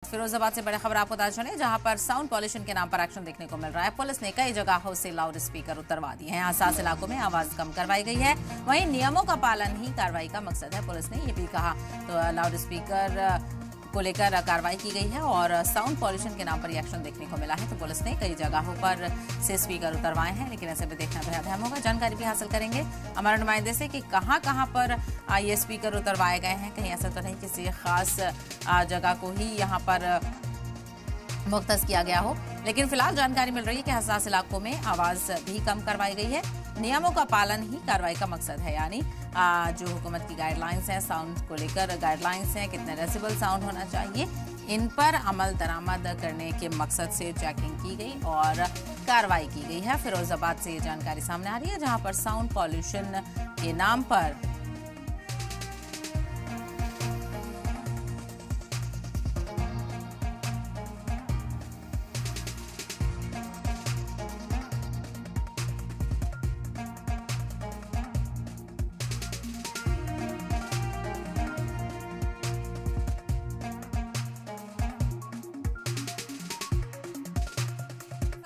फिरोजाबाद से बड़ी खबर आपको बता चले, जहां पर साउंड पॉल्यूशन के नाम पर एक्शन देखने को मिल रहा है। पुलिस ने कई जगहों से लाउड स्पीकर उतरवा दिए हैं। आसपास इलाकों में आवाज कम करवाई गई है। वहीं नियमों का पालन ही कार्रवाई का मकसद है, पुलिस ने ये भी कहा। तो लाउड स्पीकर को लेकर कार्रवाई की गई है और साउंड पॉल्यूशन के नाम पर ये एक्शन देखने को मिला है। तो पुलिस ने कई जगहों पर से स्पीकर उतरवाए हैं, लेकिन ऐसे में देखना बेहद अहम होगा। जानकारी भी हासिल करेंगे हमारे नुमाइंदे से कि कहां पर ये स्पीकर उतरवाए गए हैं। कहीं ऐसा तो नहीं किसी खास जगह को ही यहाँ पर मुख्तस किया गया हो, लेकिन फिलहाल जानकारी मिल रही है कि हसास इलाकों में आवाज भी कम करवाई गई है। नियमों का पालन ही कार्रवाई का मकसद है, यानी जो हुकूमत की गाइडलाइंस हैं, साउंड को लेकर गाइडलाइंस हैं, कितने डेसिबल साउंड होना चाहिए, इन पर अमल दरामद करने के मकसद से चेकिंग की गई और कार्रवाई की गई है। फिरोजाबाद से ये जानकारी सामने आ रही है, जहां पर साउंड पॉल्यूशन के नाम पर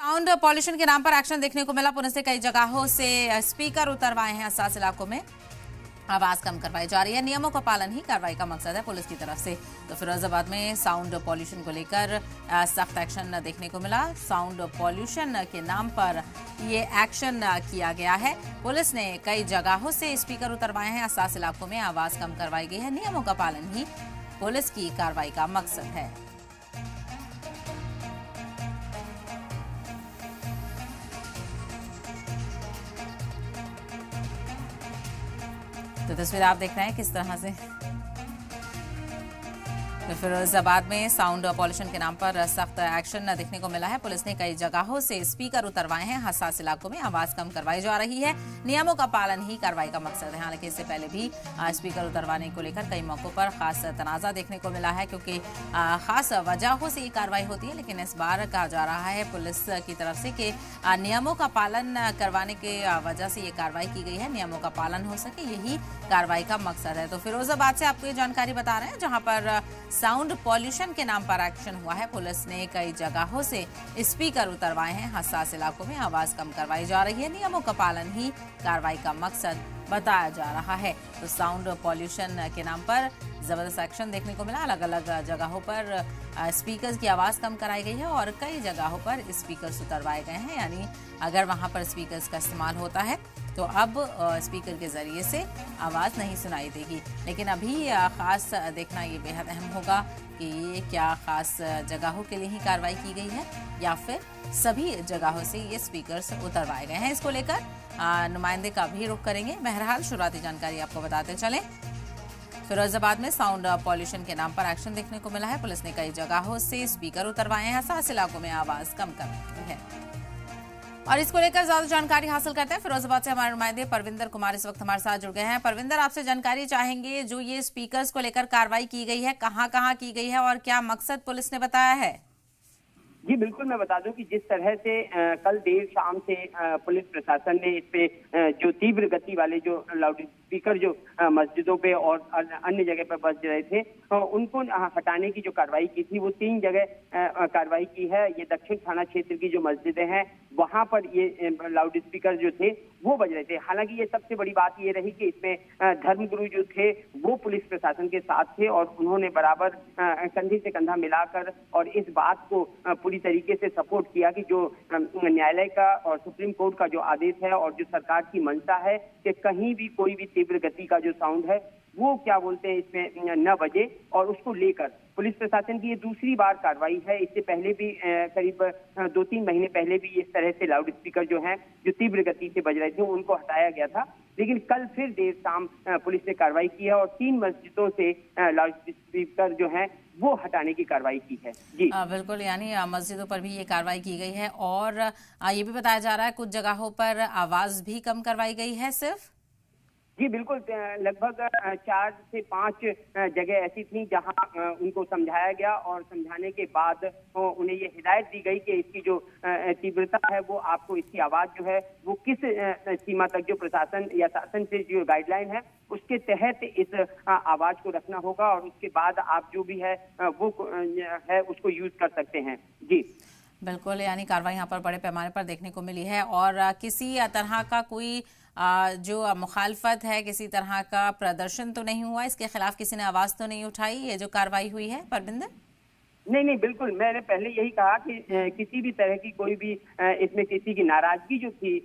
साउंड पॉल्यूशन के नाम पर एक्शन देखने को मिला। पुलिस ने कई जगहों से स्पीकर उतरवाए हैं। हसास इलाकों में आवाज कम करवाई जा रही है। नियमों का पालन ही कार्रवाई का मकसद है पुलिस की तरफ से। तो फिरोजाबाद में साउंड पॉल्यूशन को लेकर सख्त एक्शन देखने को मिला। साउंड पॉल्यूशन के नाम पर ये एक्शन किया गया है। पुलिस ने कई जगहों से स्पीकर उतरवाए हैं। हसास इलाकों में आवाज कम करवाई गई है। नियमों का पालन ही पुलिस की कार्रवाई का मकसद है। तो तस्वीर आप देख रहे हैं किस तरह से फिरोजाबाद में साउंड पॉल्यूशन के नाम पर सख्त एक्शन देखने को मिला है। पुलिस ने कई जगहों से स्पीकर उतरवाए हैं। हसास इलाकों में आवाज कम करवाई जा रही है। नियमों का पालन ही कार्रवाई का मकसद है। हालांकि इससे पहले भी स्पीकर उतरवाने को लेकर कई मौकों पर खास तनाजा देखने को मिला है, क्योंकि खास वजहों से ये कार्रवाई होती है। लेकिन इस बार कहा जा रहा है पुलिस की तरफ से कि नियमों का पालन करवाने के वजह से ये कार्रवाई की गई है। नियमों का पालन हो सके, यही कार्रवाई का मकसद है। तो फिरोजाबाद से आपको ये जानकारी बता रहे हैं, जहां पर साउंड पॉल्यूशन के नाम पर एक्शन हुआ है। पुलिस ने कई जगहों से स्पीकर उतरवाए हैं। हसास इलाकों में आवाज कम करवाई जा रही है। नियमों का पालन ही कार्रवाई का मकसद बताया जा रहा है। तो साउंड पॉल्यूशन के नाम पर जबरदस्त एक्शन देखने को मिला। अलग अलग जगहों पर स्पीकर की आवाज कम कराई गई है और कई जगहों पर स्पीकर उतरवाए गए हैं। यानी अगर वहां पर स्पीकर का इस्तेमाल होता है तो अब स्पीकर के जरिए से आवाज नहीं सुनाई देगी। लेकिन अभी खास देखना ये बेहद अहम होगा कि ये क्या खास जगहों के लिए ही कार्रवाई की गई है या फिर सभी जगहों से ये स्पीकर्स उतरवाए गए हैं। इसको लेकर नुमाइंदे का भी रुख करेंगे। बहरहाल शुरुआती जानकारी आपको बताते चलें, फिरोजाबाद में साउंड पॉल्यूशन के नाम पर एक्शन देखने को मिला है। पुलिस ने कई जगहों से स्पीकर उतरवाए हैं। हसास इलाकों में आवाज कम करवाई है। और इसको लेकर ज्यादा जानकारी हासिल करते हैं। फिरोजाबाद से हमारे नुमाइंदे परविंदर कुमार इस वक्त हमारे साथ जुड़ गए हैं। परविंदर, आपसे जानकारी चाहेंगे, जो ये स्पीकर्स को लेकर कार्रवाई की गई है, कहां की गई है और क्या मकसद पुलिस ने बताया है? जी बिल्कुल, मैं बता दूं कि जिस तरह से कल देर शाम से पुलिस प्रशासन ने इस पे जो तीव्र गति वाले जो लाउड स्पीकर जो मस्जिदों पे और अन्य जगह पर बज रहे थे, उनको हटाने की जो कार्रवाई की थी, वो 3 जगह कार्रवाई की है। ये दक्षिण थाना क्षेत्र की जो मस्जिदें हैं, वहां पर ये लाउड स्पीकर जो थे वो बज रहे थे। हालांकि ये सबसे बड़ी बात ये रही कि इसमें धर्मगुरु जो थे वो पुलिस प्रशासन के साथ थे और उन्होंने बराबर कंधे से कंधा मिलाकर और इस बात को पूरी तरीके से सपोर्ट किया कि जो न्यायालय का और सुप्रीम कोर्ट का जो आदेश है और जो सरकार की मंशा है कि कहीं भी कोई भी तीव्र गति का जो साउंड है वो क्या बोलते हैं इसमें न बजे, और उसको लेकर पुलिस प्रशासन की ये दूसरी बार कार्रवाई है। इससे पहले भी करीब 2-3 महीने पहले भी इस तरह से लाउड स्पीकर जो हैं जो तीव्र गति से बज रहे थे उनको हटाया गया था। लेकिन कल फिर देर शाम पुलिस ने कार्रवाई की है और 3 मस्जिदों से लाउड स्पीकर जो हैं वो हटाने की कार्रवाई की है। जी बिल्कुल, यानी मस्जिदों पर भी ये कार्रवाई की गई है और ये भी बताया जा रहा है कुछ जगहों पर आवाज भी कम करवाई गई है सिर्फ। जी बिल्कुल, लगभग 4 से 5 जगह ऐसी थी जहां उनको समझाया गया और समझाने के बाद उन्हें ये हिदायत दी गई कि इसकी जो तीव्रता है वो आपको इसकी आवाज जो है वो किस सीमा तक जो प्रशासन या शासन से जो गाइडलाइन है उसके तहत इस आवाज को रखना होगा और उसके बाद आप जो भी है वो है उसको यूज कर सकते हैं। जी बिल्कुल, यानी कार्रवाई यहाँ पर बड़े पैमाने पर देखने को मिली है और किसी तरह का कोई जो मुखालफत है, किसी तरह का प्रदर्शन तो नहीं हुआ, इसके खिलाफ किसी ने आवाज तो नहीं उठाई, ये जो कार्रवाई हुई है परविंदर? नहीं नहीं, बिल्कुल मैंने पहले यही कहा कि किसी भी तरह की कोई भी इसमें किसी की नाराजगी जो थी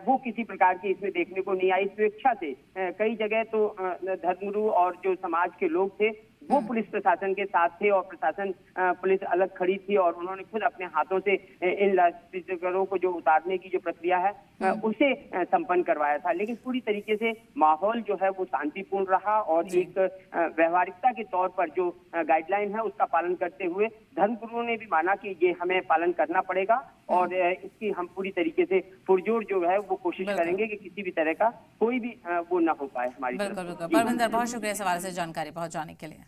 वो किसी प्रकार की इसमें देखने को नहीं आई। स्वेच्छा से कई जगह तो धर्मगुरु और जो समाज के लोग थे वो पुलिस प्रशासन के साथ थे और प्रशासन पुलिस अलग खड़ी थी और उन्होंने खुद अपने हाथों से इन लाउडस्पीकरों को जो उतारने की जो प्रक्रिया है उसे संपन्न करवाया था। लेकिन पूरी तरीके से माहौल जो है वो शांतिपूर्ण रहा और एक व्यवहारिकता के तौर पर जो गाइडलाइन है उसका पालन करते हुए धर्मगुरुओं ने भी माना कि ये हमें पालन करना पड़ेगा और इसकी हम पूरी तरीके से पुरजोर जो है वो कोशिश करेंगे कि किसी भी तरह का कोई भी वो ना हो पाए हमारी तरफ। बिल्कुल बिल्कुल। परविंदर, बहुत शुक्रिया सवाल से जानकारी पहुंचाने के लिए।